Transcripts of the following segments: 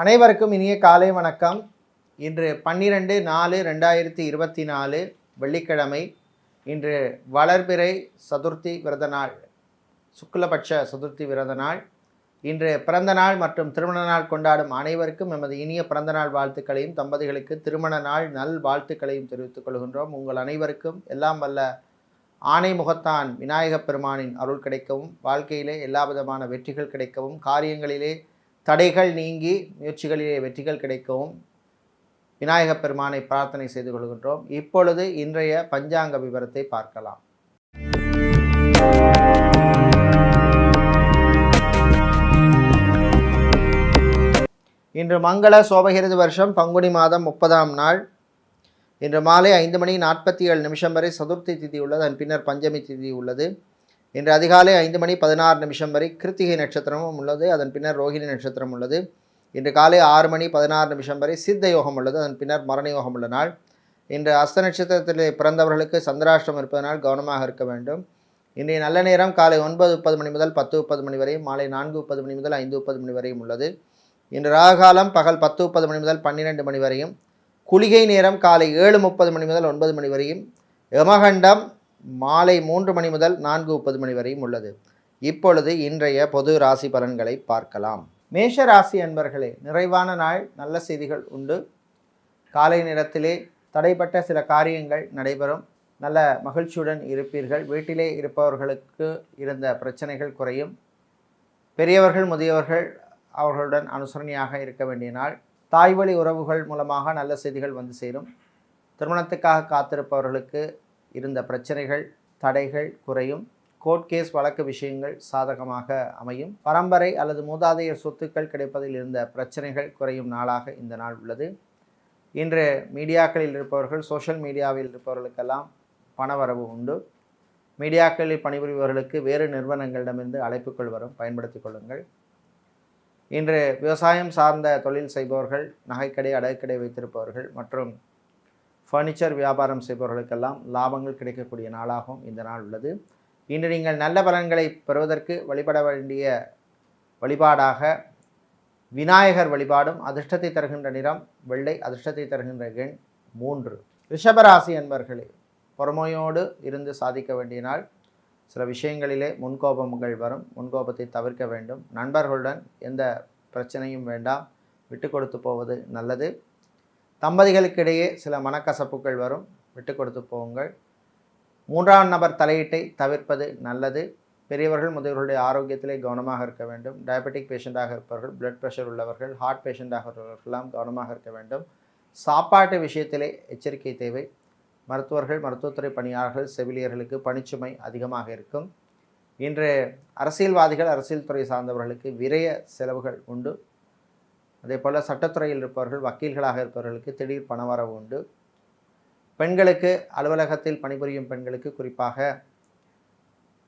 அனைவருக்கும் இனிய காலை வணக்கம். இன்று 12/4/2024 வெள்ளிக்கிழமை. இன்று வளர்பிறை சதுர்த்தி விரத நாள், சுக்லபட்ச சதுர்த்தி விரத நாள். இன்று பிறந்த நாள் மற்றும் திருமண நாள் கொண்டாடும் அனைவருக்கும் எமது இனிய பிறந்த நாள் வாழ்த்துக்களையும், தம்பதிகளுக்கு திருமண நாள் நல் வாழ்த்துக்களையும் தெரிவித்துக் கொள்கின்றோம். உங்கள் அனைவருக்கும் எல்லாம் வல்ல ஆணை முகத்தான் விநாயகப் பெருமானின் அருள் கிடைக்கவும், வாழ்க்கையிலே எல்லா விதமான வெற்றிகள் கிடைக்கவும், காரியங்களிலே தடைகள் நீங்கி முயற்சிகளிலே வெற்றிகள் கிடைக்கவும் விநாயகப் பெருமானை பிரார்த்தனை செய்து கொள்கின்றோம். இப்பொழுது இன்றைய பஞ்சாங்க விவரத்தை பார்க்கலாம். இன்று மங்கள சோபகிருது வருஷம் பங்குனி மாதம் 30ஆம் நாள். இன்று மாலை 5:47 வரை சதுர்த்தி திதி உள்ளது. அதன் பின்னர் பஞ்சமி திதி உள்ளது. இன்று அதிகாலை 5:16 வரை கிருத்திகை நட்சத்திரமும் உள்ளது. அதன் பின்னர் ரோகிணி நட்சத்திரம் உள்ளது. இன்று காலை 6:16 வரை சித்த யோகம் உள்ளது. அதன் பின்னர் மரண யோகம் உள்ள நாள். இன்று அஸ்த நட்சத்திரத்தில் பிறந்தவர்களுக்கு சந்திராஷ்டம் இருப்பதனால் கவனமாக இருக்க வேண்டும். இன்றைய நல்ல நேரம் காலை 9:30 முதல் 10:30 வரையும், மாலை 4:30 முதல் 5:30 வரையும் உள்ளது. இன்று ராகாலம் பகல் 10:30 முதல் 12 வரையும், குளிகை நேரம் காலை 7:30 முதல் 9 வரையும், யமகண்டம் மாலை 3 முதல் 4:30 வரையும் உள்ளது. இப்பொழுது இன்றைய பொது ராசி பலன்களை பார்க்கலாம். மேஷ ராசி அன்பர்களே, நிறைவான நாள், நல்ல செய்திகள் உண்டு. காலை நேரத்திலே தடைப்பட்ட சில காரியங்கள் நடைபெறும். நல்ல மகிழ்ச்சியுடன் இருப்பீர்கள். வீட்டிலே இருப்பவர்களுக்கு இருந்த பிரச்சனைகள் குறையும். பெரியவர்கள் முதியவர்கள் அவர்களுடன் அனுசரணையாக இருக்க வேண்டிய நாள். தாய்வழி உறவுகள் மூலமாக நல்ல செய்திகள் வந்து சேரும். திருமணத்துக்காக காத்திருப்பவர்களுக்கு இருந்த பிரச்சனைகள் தடைகள் குறையும். கோர்ட் கேஸ் வழக்கு விஷயங்கள் சாதகமாக அமையும். பரம்பரை அல்லது மூதாதையர் சொத்துக்கள் கிடைப்பதில் இருந்த பிரச்சனைகள் குறையும் நாளாக இந்த நாள் உள்ளது. இன்று மீடியாக்களில் இருப்பவர்கள், சோஷியல் மீடியாவில் இருப்பவர்களுக்கெல்லாம் பணவரவு உண்டு. மீடியாக்களில் பணிபுரிபவர்களுக்கு வேறு நிறுவனங்களிடமிருந்து அழைப்புகள் வரும், பயன்படுத்தி கொள்ளுங்கள். இன்று விவசாயம் சார்ந்த தொழில் செய்பவர்கள், நகைக்கடை அடகுக்கடை வைத்திருப்பவர்கள் மற்றும் ஃபர்னிச்சர் வியாபாரம் செய்பவர்களுக்கெல்லாம் லாபங்கள் கிடைக்கக்கூடிய நாளாகவும் இந்த நாள் உள்ளது. இன்று நீங்கள் நல்ல பலன்களை பெறுவதற்கு வழிபட வேண்டிய வழிபாடாக விநாயகர் வழிபாடும், அதிர்ஷ்டத்தை தருகின்ற நிறம் வெள்ளை, அதிர்ஷ்டத்தை தருகின்ற எண் 3. ரிஷபராசி அன்பர்களே, பொறுமையோடு இருந்து சாதிக்க வேண்டிய நாள். சில விஷயங்களிலே முன்கோபங்கள் வரும், முன்கோபத்தை தவிர்க்க வேண்டும். நண்பர்களுடன் எந்த பிரச்சனையும் வேண்டாம், விட்டு கொடுத்து போவது நல்லது. தம்பதிகளுக்கிடையே சில மனக்கசப்புகள் வரும், விட்டு கொடுத்து போங்கள். 3ஆம் நபர் தலையீட்டை தவிர்ப்பது நல்லது. பெரியவர்கள் முதியவர்களுடைய ஆரோக்கியத்திலே கவனமாக இருக்க வேண்டும். டயபெட்டிக் பேஷண்ட்டாக இருப்பவர்கள், பிளட் ப்ரெஷர் உள்ளவர்கள், ஹார்ட் பேஷண்ட்டாக இருப்பவர்களெல்லாம் கவனமாக இருக்க வேண்டும். சாப்பாட்டு விஷயத்திலே எச்சரிக்கை தேவை. மருத்துவர்கள், மருத்துவத்துறை பணியாளர்கள், செவிலியர்களுக்கு பணிச்சுமை அதிகமாக இருக்கும். இன்று அரசியல்வாதிகள், அரசியல் துறை சார்ந்தவர்களுக்கு விரய செலவுகள் உண்டு. அதே போல் சட்டத்துறையில் இருப்பவர்கள், வக்கீல்களாக இருப்பவர்களுக்கு திடீர் பணவரவு உண்டு. பெண்களுக்கு, அலுவலகத்தில் பணிபுரியும் பெண்களுக்கு குறிப்பாக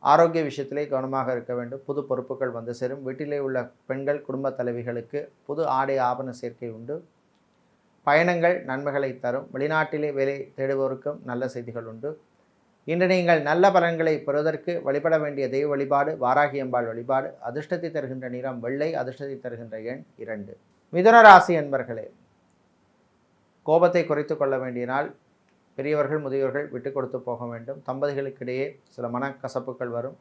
ஆரோக்கிய விஷயத்திலே கவனமாக இருக்க வேண்டும். புது பொறுப்புகள் வந்து சேரும். வீட்டிலே உள்ள பெண்கள், குடும்ப தலைவிகளுக்கு புது ஆடை ஆபரண சேர்க்கை உண்டு. பயணங்கள் நன்மைகளை தரும். வெளிநாட்டிலே வேலை தேடுவோருக்கும் நல்ல செய்திகள் உண்டு. இன்று நீங்கள் நல்ல பலன்களை பெறுவதற்கு வழிபட வேண்டிய தெய்வ வழிபாடு வாராகி அம்பாள் வழிபாடு. அதிர்ஷ்டத்தை தருகின்ற நிறம் வெள்ளை, அதிர்ஷ்டத்தை தருகின்ற எண் 2. மிதுன ராசி அன்பர்களே, கோபத்தை குறைத்து கொள்ள வேண்டிய நாள். பெரியவர்கள் முதியவர்கள் விட்டு கொடுத்து போக வேண்டும். தம்பதிகளுக்கிடையே சில மனக்கசப்புகள் வரும்.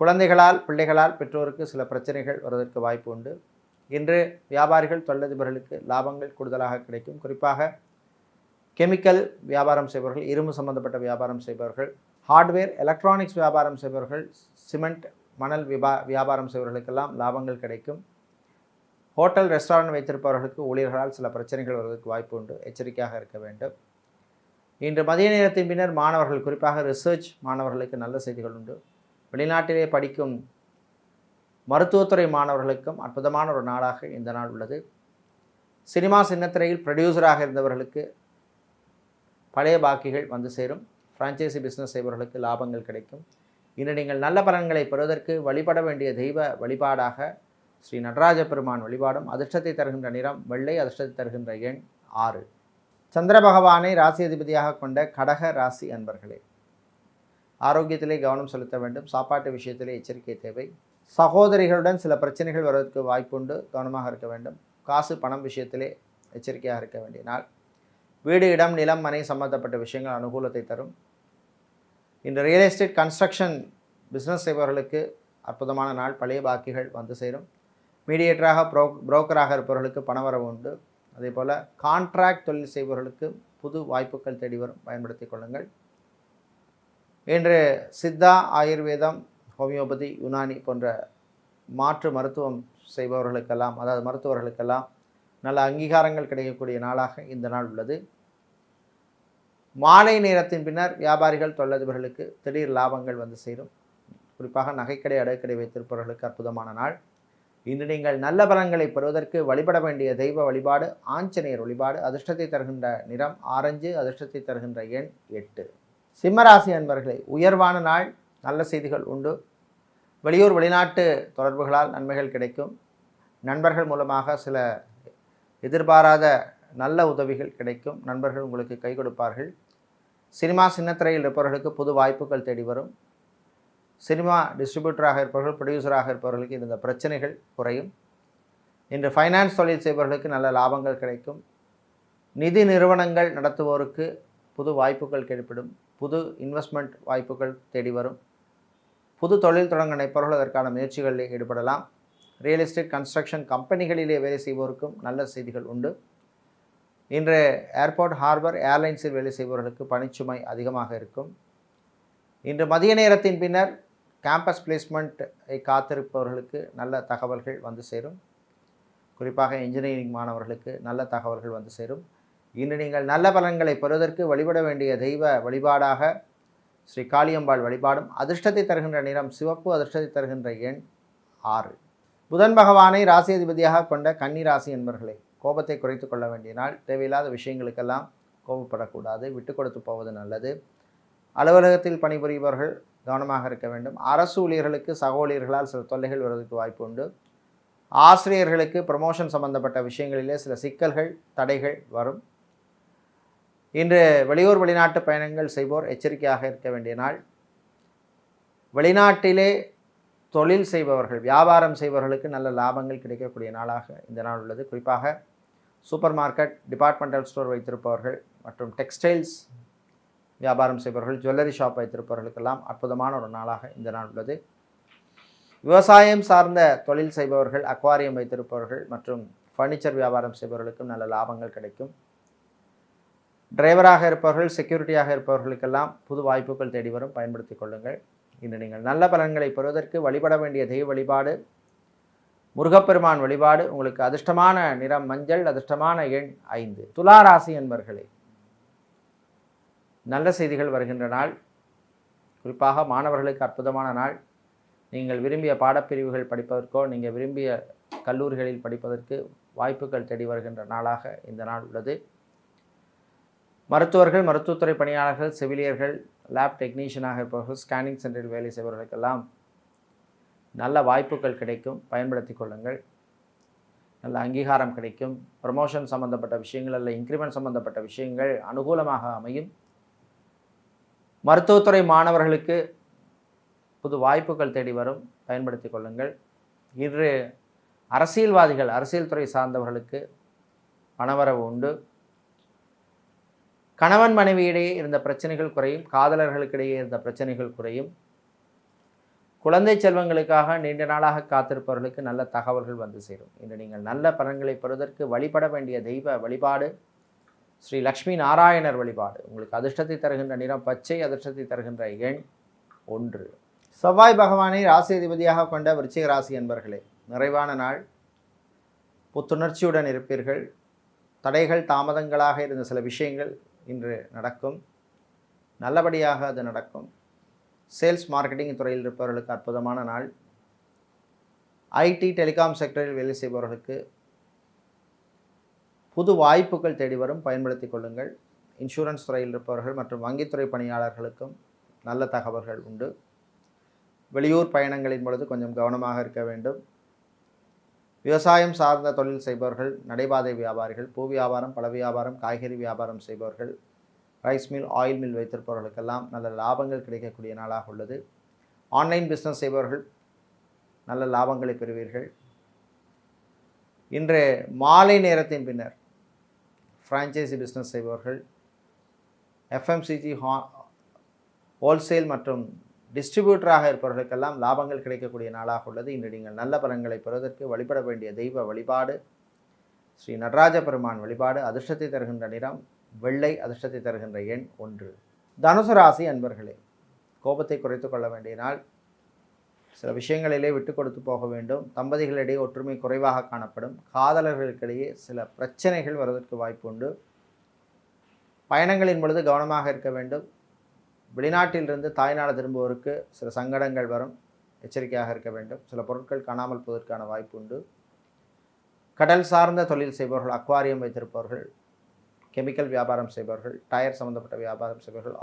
குழந்தைகளால், பிள்ளைகளால் பெற்றோருக்கு சில பிரச்சனைகள் வருவதற்கு வாய்ப்பு உண்டு. இன்று வியாபாரிகள், தொழிலதிபர்களுக்கு லாபங்கள் கூடுதலாக கிடைக்கும். குறிப்பாக கெமிக்கல் வியாபாரம் செய்பவர்கள், இரும்பு சம்பந்தப்பட்ட வியாபாரம் செய்பவர்கள், ஹார்ட்வேர் எலக்ட்ரானிக்ஸ் வியாபாரம் செய்பவர்கள், சிமெண்ட் மணல் வியாபாரம் செய்பவர்களுக்கெல்லாம் லாபங்கள் கிடைக்கும். ஹோட்டல் ரெஸ்டாரண்ட் வைத்திருப்பவர்களுக்கு ஊழியர்களால் சில பிரச்சனைகள் வருவதற்கு வாய்ப்பு உண்டு, எச்சரிக்கையாக இருக்க வேண்டும். இன்று மதிய நேரத்தின் பின்னர் மாணவர்கள், குறிப்பாக ரிசர்ச் மாணவர்களுக்கு நல்ல செய்திகள் உண்டு. வெளிநாட்டிலே படிக்கும் மருத்துவத்துறை மாணவர்களுக்கும் அற்புதமான ஒரு நாளாக இந்த நாள் உள்ளது. சினிமா சின்னத்திரையில் ப்ரொடியூசராக இருந்தவர்களுக்கு பழைய பாக்கிகள் வந்து சேரும். ஃப்ரான்ச்சைசி பிஸ்னஸ் செய்பவர்களுக்கு லாபங்கள் கிடைக்கும். இன்று நீங்கள் நல்ல பலன்களை பெறுவதற்கு வழிபட வேண்டிய தெய்வ வழிபாடாக ஸ்ரீ நடராஜ பெருமான் வழிபாடும். அதிர்ஷ்டத்தை தருகின்ற நிறம் வெள்ளை, அதிர்ஷ்டத்தை தருகின்ற எண் 6. சந்திர பகவானை ராசி அதிபதியாக கொண்ட கடக ராசி அன்பர்களே, ஆரோக்கியத்திலே கவனம் செலுத்த வேண்டும். சாப்பாட்டு விஷயத்திலே எச்சரிக்கை தேவை. சகோதரிகளுடன் சில பிரச்சனைகள் வருவதற்கு வாய்ப்புண்டு, கவனமாக இருக்க வேண்டும். காசு பணம் விஷயத்திலே எச்சரிக்கையாக இருக்க வேண்டிய நாள். வீடு இடம் நிலம் மனை சம்பந்தப்பட்ட விஷயங்கள் அனுகூலத்தை தரும். இன்று ரியல் எஸ்டேட் கன்ஸ்ட்ரக்ஷன் பிஸ்னஸ் செய்பவர்களுக்கு அற்புதமான நாள். பழைய பாக்கிகள் வந்து சேரும். மீடியேட்டராக புரோக்கராக இருப்பவர்களுக்கு பணவரவு உண்டு. அதே போல் கான்ட்ராக்ட் தொழில் செய்பவர்களுக்கு புது வாய்ப்புகள் தேடி வரும், பயன்படுத்தி கொள்ளுங்கள். இன்று சித்தா, ஆயுர்வேதம், ஹோமியோபதி, யுனானி போன்ற மாற்று மருத்துவம் செய்பவர்களுக்கெல்லாம், அதாவது மருத்துவர்களுக்கெல்லாம் நல்ல அங்கீகாரங்கள் கிடைக்கக்கூடிய நாளாக இந்த நாள் உள்ளது. மாலை நேரத்தின் பின்னர் வியாபாரிகள், தொழிலதிபர்களுக்கு திடீர் லாபங்கள் வந்து சேரும். குறிப்பாக நகைக்கடை, அடகுக்கடை வைத்திருப்பவர்களுக்கு அற்புதமான நாள். இன்று நீங்கள் நல்ல பலன்களை பெறுவதற்கு வழிபட வேண்டிய தெய்வ வழிபாடு ஆஞ்சநேயர் வழிபாடு. அதிர்ஷ்டத்தை தருகின்ற நிறம் ஆரஞ்சு, அதிர்ஷ்டத்தை தருகின்ற எண் 8. சிம்மராசி அன்பர்களே, உயர்வான நாள். நல்ல செய்திகள் உண்டு. வெளியூர் வெளிநாட்டு தொடர்புகளால் நன்மைகள் கிடைக்கும். நண்பர்கள் மூலமாக சில எதிர்பாராத நல்ல உதவிகள் கிடைக்கும். நண்பர்கள் உங்களுக்கு கை கொடுப்பார்கள். சினிமா சின்னத்திரையில் இருப்பவர்களுக்கு புது வாய்ப்புகள் தேடி வரும். சினிமா டிஸ்ட்ரிபியூட்டராக இருப்பவர்கள், ப்ரொடியூசராக இருப்பவர்களுக்கு இருந்த பிரச்சனைகள் குறையும். இன்று ஃபைனான்ஸ் தொழில் செய்பவர்களுக்கு நல்ல லாபங்கள் கிடைக்கும். நிதி நிறுவனங்கள் நடத்துவோருக்கு புது வாய்ப்புகள் கிடைப்பிடும். புது இன்வெஸ்ட்மெண்ட் வாய்ப்புகள் தேடி வரும். புது தொழில் தொடங்க நினைப்பவர்கள் அதற்கான முயற்சிகளில் ஈடுபடலாம். ரியல் எஸ்டேட் கன்ஸ்ட்ரக்ஷன் கம்பெனிகளிலே வேலை செய்வோருக்கும் நல்ல செய்திகள் உண்டு. இன்று ஏர்போர்ட், ஹார்பர், ஏர்லைன்ஸில் வேலை செய்பவர்களுக்கு பணிச்சுமை அதிகமாக இருக்கும். இன்று மதிய நேரத்தின் பின்னர் கேம்பஸ் பிளேஸ்மெண்ட்டை காத்திருப்பவர்களுக்கு நல்ல தகவல்கள் வந்து சேரும். குறிப்பாக இன்ஜினியரிங் மாணவர்களுக்கு நல்ல தகவல்கள் வந்து சேரும். இன்று நீங்கள் நல்ல பலன்களை பெறுவதற்கு வழிபட வேண்டிய தெய்வ வழிபாடாக ஸ்ரீ காளியம்பாள் வழிபாடும். அதிர்ஷ்டத்தை தருகின்ற நிறம் சிவப்பு, அதிர்ஷ்டத்தை தருகின்ற எண் 6. புதன் பகவானை ராசி அதிபதியாக கொண்ட கன்னி ராசி என்பவர்களை கோபத்தை குறைத்து கொள்ள வேண்டிய நாள். தேவையில்லாத விஷயங்களுக்கெல்லாம் கோபப்படக்கூடாது, விட்டு கொடுத்து போவது நல்லது. அலுவலகத்தில் பணிபுரிபவர்கள் கவனமாக இருக்க வேண்டும். அரசு ஊழியர்களுக்கு சக ஊழியர்களால் சில தொல்லைகள் வருவதற்கு வாய்ப்பு உண்டு. ஆசிரியர்களுக்கு ப்ரமோஷன் சம்பந்தப்பட்ட விஷயங்களிலே சில சிக்கல்கள், தடைகள் வரும். இன்று வெளியூர் வெளிநாட்டு பயணங்கள் செய்வோர் எச்சரிக்கையாக இருக்க வேண்டிய நாள். வெளிநாட்டிலே தொழில் செய்பவர்கள், வியாபாரம் செய்பவர்களுக்கு நல்ல லாபங்கள் கிடைக்கக்கூடிய நாளாக இந்த நாள் உள்ளது. குறிப்பாக சூப்பர் மார்க்கெட், டிபார்ட்மெண்டல் ஸ்டோர் வைத்திருப்பவர்கள் மற்றும் டெக்ஸ்டைல்ஸ் வியாபாரம் செய்பவர்கள், ஜுவல்லரி ஷாப் வைத்திருப்பவர்களுக்கெல்லாம் அற்புதமான ஒரு நாளாக இந்த நாள் உள்ளது. விவசாயம் சார்ந்த தொழில் செய்பவர்கள், அக்வாரியம் வைத்திருப்பவர்கள் மற்றும் ஃபர்னிச்சர் வியாபாரம் செய்பவர்களுக்கும் நல்ல லாபங்கள் கிடைக்கும். டிரைவராக இருப்பவர்கள், செக்யூரிட்டியாக இருப்பவர்களுக்கெல்லாம் புது வாய்ப்புகள் தேடி வரும், பயன்படுத்தி கொள்ளுங்கள். இன்று நீங்கள் நல்ல பலன்களை பெறுவதற்கு வழிபட வேண்டிய தெய்வ வழிபாடு முருகப்பெருமான் வழிபாடு. உங்களுக்கு அதிர்ஷ்டமான நிறம் மஞ்சள், அதிர்ஷ்டமான எண் 5. துலா ராசி என்பர்களே, நல்ல செய்திகள் வருகின்ற நாள். குறிப்பாக மாணவர்களுக்கு அற்புதமான நாள். நீங்கள் விரும்பிய பாடப்பிரிவுகள் படிப்பதற்கோ, நீங்கள் விரும்பிய கல்லூரிகளில் படிப்பதற்கு வாய்ப்புகள் தேடி வருகின்ற நாளாக இந்த நாள் உள்ளது. மருத்துவர்கள், மருத்துவத்துறை பணியாளர்கள், செவிலியர்கள், லேப் டெக்னீஷியனாக இருப்பவர்கள், ஸ்கேனிங் சென்டரில் வேலை செய்பவர்களுக்கெல்லாம் நல்ல வாய்ப்புகள் கிடைக்கும், பயன்படுத்தி கொள்ளுங்கள். நல்ல அங்கீகாரம் கிடைக்கும். ப்ரமோஷன் சம்பந்தப்பட்ட விஷயங்கள் அல்ல, இன்க்ரிமெண்ட் சம்பந்தப்பட்ட விஷயங்கள் அனுகூலமாக அமையும். மருத்துவத்துறை மாணவர்களுக்கு புது வாய்ப்புகள் தேடி வரும், பயன்படுத்தி கொள்ளுங்கள். இன்று அரசியல்வாதிகள், அரசியல் துறை சார்ந்தவர்களுக்கு பணவரவு உண்டு. கணவன் மனைவியிடையே இருந்த பிரச்சனைகள் குறையும். காதலர்களுக்கிடையே இருந்த பிரச்சனைகள் குறையும். குழந்தை செல்வங்களுக்காக நீண்ட நாளாக காத்திருப்பவர்களுக்கு நல்ல தகவல்கள் வந்து சேரும். இன்று நீங்கள் நல்ல பலன்களை பெறுவதற்கு வழிபட வேண்டிய தெய்வ வழிபாடு ஸ்ரீ லக்ஷ்மி நாராயணர் வழிபாடு. உங்களுக்கு அதிர்ஷ்டத்தை தருகின்ற நிறம் பச்சை, அதிர்ஷ்டத்தை தருகின்ற எண் 1. செவ்வாய் பகவானை ராசி அதிபதியாக கொண்ட விருச்சிக ராசி என்பர்களே, நிறைவான நாள். புத்துணர்ச்சியுடன் இருப்பீர்கள். தடைகள், தாமதங்களாக இருந்த சில விஷயங்கள் இன்று நடக்கும். நல்லபடியாக அது நடக்கும். சேல்ஸ் மார்க்கெட்டிங் துறையில் இருப்பவர்களுக்கு அற்புதமான நாள். ஐடி டெலிகாம் செக்டரில் வேலை செய்பவர்களுக்கு புது வாய்ப்புகள் தேடி வரும், பயன்படுத்தி கொள்ளுங்கள். இன்சூரன்ஸ் துறையில் இருப்பவர்கள் மற்றும் வங்கித்துறை பணியாளர்களுக்கும் நல்ல தகவல்கள் உண்டு. வெளியூர் பயணங்களின் பொழுது கொஞ்சம் கவனமாக இருக்க வேண்டும். விவசாயம் சார்ந்த தொழில் செய்பவர்கள், நடைபாதை வியாபாரிகள், பூ வியாபாரம், பழ வியாபாரம், காய்கறி வியாபாரம் செய்பவர்கள், ரைஸ் மில், ஆயில் மில் வைத்திருப்பவர்களுக்கெல்லாம் நல்ல லாபங்கள் கிடைக்கக்கூடிய நாளாக உள்ளது. ஆன்லைன் பிஸ்னஸ் செய்பவர்கள் நல்ல லாபங்களை பெறுவீர்கள். இன்று மாலை நேரத்தின் பின்னர் ஃப்ரான்ச்சைசி பிஸ்னஸ் செய்பவர்கள், எஃப்எம்சிஜி ஹோல்சேல் மற்றும் டிஸ்ட்ரிபியூட்டராக இருப்பவர்களுக்கெல்லாம் லாபங்கள் கிடைக்கக்கூடிய நாளாக உள்ளது. இன்று நீங்கள் நல்ல பலன்களை பெறுவதற்கு வழிபட வேண்டிய தெய்வ வழிபாடு ஸ்ரீ நடராஜ பெருமான் வழிபாடு. அதிர்ஷ்டத்தை தருகின்ற நிறம் வெள்ளை. அதிர்ஷ்டத்தை தருகின்ற எண் 1. தனுசு ராசி அன்பர்களே, கோபத்தை குறைத்து கொள்ள வேண்டிய நாள். சில விஷயங்களிலே விட்டு கொடுத்து போக வேண்டும். தம்பதிகளிடையே ஒற்றுமை குறைவாக காணப்படும். காதலர்களுக்கிடையே சில பிரச்சனைகள் வருவதற்கு வாய்ப்பு உண்டு. பயணங்களின் பொழுது கவனமாக இருக்க வேண்டும். வெளிநாட்டிலிருந்து தாய்நாடு திரும்புவோருக்கு சில சங்கடங்கள் வரும், எச்சரிக்கையாக இருக்க வேண்டும். சில பொருட்கள் காணாமல் போவதற்கான வாய்ப்பு உண்டு. கடல் சார்ந்த தொழில் செய்பவர்கள், அக்வாரியம் வைத்திருப்பவர்கள், கெமிக்கல் வியாபாரம் செய்பவர்கள், டயர் சம்பந்தப்பட்ட வியாபாரம் செய்பவர்கள்,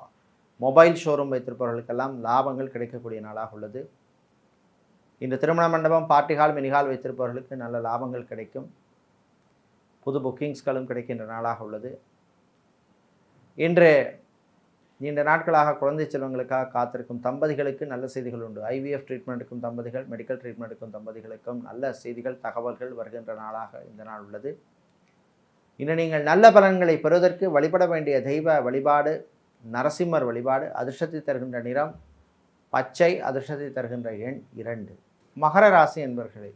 மொபைல் ஷோரூம் வைத்திருப்பவர்களுக்கெல்லாம் லாபங்கள் கிடைக்கக்கூடிய நாளாக உள்ளது. இந்த திருமண மண்டபம், பார்ட்டி ஹால், மினிஹால் வைத்திருப்பவர்களுக்கு நல்ல லாபங்கள் கிடைக்கும். புது புக்கிங்ஸ்களும் கிடைக்கின்ற நாளாக உள்ளது. இன்று நீண்ட நாட்களாக குழந்தை செல்வங்களுக்காக காத்திருக்கும் தம்பதிகளுக்கு நல்ல செய்திகள் உண்டு. ஐவிஎஃப் ட்ரீட்மெண்ட்டுக்கும் தம்பதிகள், மெடிக்கல் ட்ரீட்மெண்ட்டுக்கும் தம்பதிகளுக்கும் நல்ல செய்திகள், தகவல்கள் வருகின்ற நாளாக இந்த நாள் உள்ளது. இன்று நீங்கள் நல்ல பலன்களை பெறுவதற்கு வழிபட வேண்டிய தெய்வ வழிபாடு நரசிம்மர் வழிபாடு. அதிர்ஷ்டத்தை தருகின்ற நிறம் பச்சை. அதிர்ஷ்டத்தை தருகின்ற எண் 2. மகர ராசி என்பர்களே,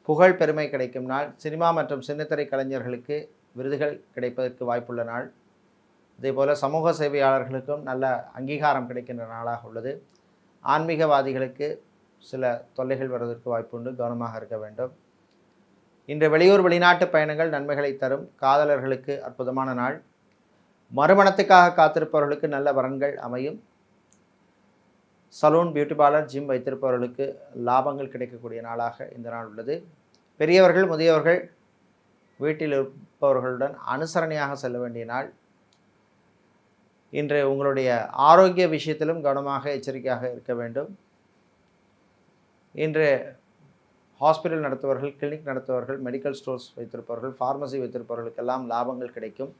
புகழ் பெருமை கிடைக்கும் நாள். சினிமா மற்றும் சின்னத்திரை கலைஞர்களுக்கு விருதுகள் கிடைப்பதற்கு வாய்ப்புள்ள நாள். இதேபோல் சமூக சேவையாளர்களுக்கும் நல்ல அங்கீகாரம் கிடைக்கின்ற நாளாக உள்ளது. ஆன்மீகவாதிகளுக்கு சில தொல்லைகள் வருவதற்கு வாய்ப்புண்டு, கவனமாக இருக்க வேண்டும். இன்று வெளியூர் வெளிநாட்டு பயணங்கள் நன்மைகளை தரும். காதலர்களுக்கு அற்புதமான நாள். மறுமணத்துக்காக காத்திருப்பவர்களுக்கு நல்ல வரன்கள் அமையும். சலூன், பியூட்டி பார்லர், ஜிம் வைத்திருப்பவர்களுக்கு லாபங்கள் கிடைக்கக்கூடிய நாளாக இந்த நாள் உள்ளது. பெரியவர்கள், முதியவர்கள், வீட்டில் இருப்பவர்களுடன் அனுசரணையாக செல்ல வேண்டிய நாள். இன்று உங்களுடைய ஆரோக்கிய விஷயத்திலும் கவனமாக எச்சரிக்கையாக இருக்க வேண்டும். இன்று ஹாஸ்பிட்டல் நடத்துபவர்கள், கிளினிக் நடத்துபவர்கள், மெடிக்கல் ஸ்டோர்ஸ் வைத்திருப்பவர்கள், ஃபார்மசி வைத்திருப்பவர்களுக்கெல்லாம் லாபங்கள் கிடைக்கும்.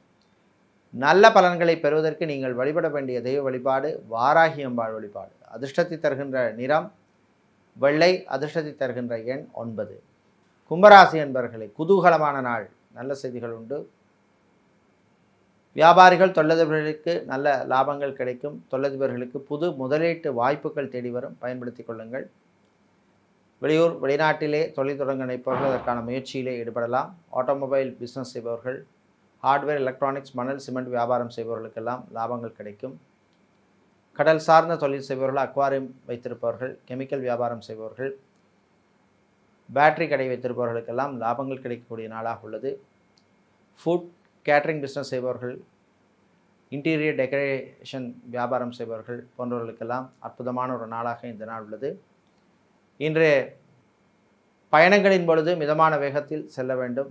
நல்ல பலன்களை பெறுவதற்கு நீங்கள் வழிபட வேண்டிய தெய்வ வழிபாடு வாராகி அம்பாள் வழிபாடு. அதிர்ஷ்டத்தை தருகின்ற நிறம் வெள்ளை. அதிர்ஷ்டத்தை தருகின்ற எண் 9. கும்பராசி என்பவர்களே, குதூகலமான நாள். நல்ல செய்திகள் உண்டு. வியாபாரிகள், தொழிலதிபர்களுக்கு நல்ல லாபங்கள் கிடைக்கும். தொழிலதிபர்களுக்கு புது முதலீட்டு வாய்ப்புகள் தேடி வரும், பயன்படுத்தி கொள்ளுங்கள். வெளியூர் வெளிநாட்டிலே தொழில் தொடங்க நினைப்பவர்கள் அதற்கான முயற்சியிலே ஈடுபடலாம். ஆட்டோமொபைல் பிஸ்னஸ் செய்பவர்கள், ஹார்ட்வேர், எலக்ட்ரானிக்ஸ், மணல், சிமெண்ட் வியாபாரம் செய்பவர்களுக்கெல்லாம் லாபங்கள் கிடைக்கும். கடல் சார்ந்த தொழில் செய்பவர்கள், அக்வாரியம் வைத்திருப்பவர்கள், கெமிக்கல் வியாபாரம் செய்பவர்கள், பேட்டரி கடை வைத்திருப்பவர்களுக்கெல்லாம் லாபங்கள் கிடைக்கக்கூடிய நாளாக உள்ளது. ஃபுட் கேட்டரிங் பிஸ்னஸ் செய்பவர்கள், இன்டீரியர் டெக்கரேஷன் வியாபாரம் செய்பவர்கள் போன்றவர்களுக்கெல்லாம் அற்புதமான ஒரு நாளாக இந்த நாள் உள்ளது. இன்று பயணங்களின் பொழுது மிதமான வேகத்தில் செல்ல வேண்டும்.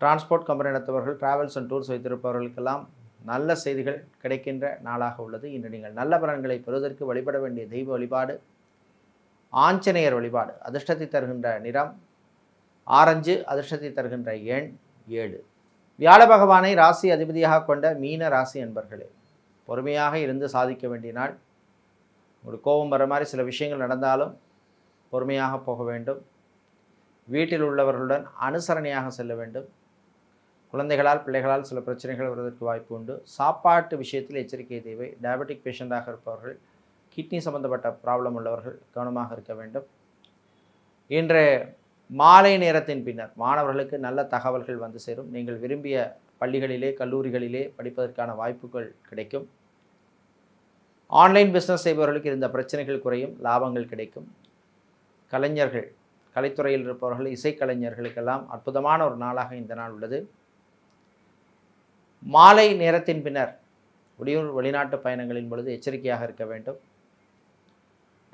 டிரான்ஸ்போர்ட் கம்பெனி நடத்துபவர்கள், டிராவல்ஸ் அண்ட் டூர்ஸ் வைத்திருப்பவர்களுக்கெல்லாம் நல்ல செய்திகள் கிடைக்கின்ற நாளாக உள்ளது. இன்று நீங்கள் நல்ல பலன்களை பெறுவதற்கு வழிபட வேண்டிய தெய்வ வழிபாடு ஆஞ்சநேயர் வழிபாடு. அதிர்ஷ்டத்தை தருகின்ற நிறம் ஆரஞ்சு. அதிர்ஷ்டத்தை தருகின்ற எண் 7. வியாழ பகவானை ராசி அதிபதியாக கொண்ட மீன ராசி என்பர்களே, பொறுமையாக இருந்து சாதிக்க வேண்டிய நாள். ஒரு கோபம் வர மாதிரி சில விஷயங்கள் நடந்தாலும் பொறுமையாக போக வேண்டும். வீட்டில் உள்ளவர்களுடன் அனுசரணையாக செல்ல வேண்டும். குழந்தைகளால், பிள்ளைகளால் சில பிரச்சனைகள் வருவதற்கு வாய்ப்பு உண்டு. சாப்பாட்டு விஷயத்தில் எச்சரிக்கை தேவை. டயபெட்டிக் பேஷண்டாக இருப்பவர்கள், கிட்னி சம்பந்தப்பட்ட ப்ராப்ளம் உள்ளவர்கள் கவனமாக இருக்க வேண்டும். இன்று மாலை நேரத்தின் பின்னர் மாணவர்களுக்கு நல்ல தகவல்கள் வந்து சேரும். நீங்கள் விரும்பிய பள்ளிகளிலே, கல்லூரிகளிலே படிப்பதற்கான வாய்ப்புகள் கிடைக்கும். ஆன்லைன் பிஸ்னஸ் செய்பவர்களுக்கு இருந்த பிரச்சனைகள் குறையும், லாபங்கள் கிடைக்கும். கலைஞர்கள், கலைத்துறையில் இருப்பவர்கள், இசைக்கலைஞர்களுக்கெல்லாம் அற்புதமான ஒரு நாளாக இந்த நாள் உள்ளது. மாலை நேரத்தின் பின்னர் வெளியூர் வெளிநாட்டு பயணங்களின் பொழுது எச்சரிக்கையாக இருக்க வேண்டும்.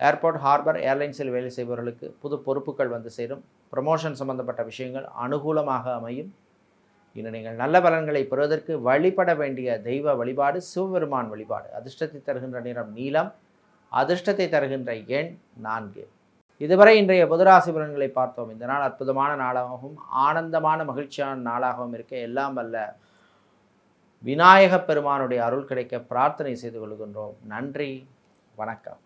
ஏர்போர்ட், ஹார்பர், ஏர்லைன்ஸில் வேலை செய்பவர்களுக்கு புது பொறுப்புகள் வந்து சேரும். ப்ரமோஷன் சம்பந்தப்பட்ட விஷயங்கள் அனுகூலமாக அமையும். இன்னும் நீங்கள் நல்ல பலன்களை பெறுவதற்கு வழிபட வேண்டிய தெய்வ வழிபாடு சிவபெருமான் வழிபாடு. அதிர்ஷ்டத்தை தருகின்ற நிறம் நீலம். அதிர்ஷ்டத்தை தருகின்ற எண் 4. இதுவரை இன்றைய பொதுராசி பலன்களை பார்த்தோம். இந்த நாள் அற்புதமான நாளாகவும் ஆனந்தமான மகிழ்ச்சியான நாளாகவும் இருக்க எல்லாம் வல்ல விநாயகப் பெருமானுடைய அருள் கிடைக்க பிரார்த்தனை செய்து கொள்கின்றோம். நன்றி, வணக்கம்.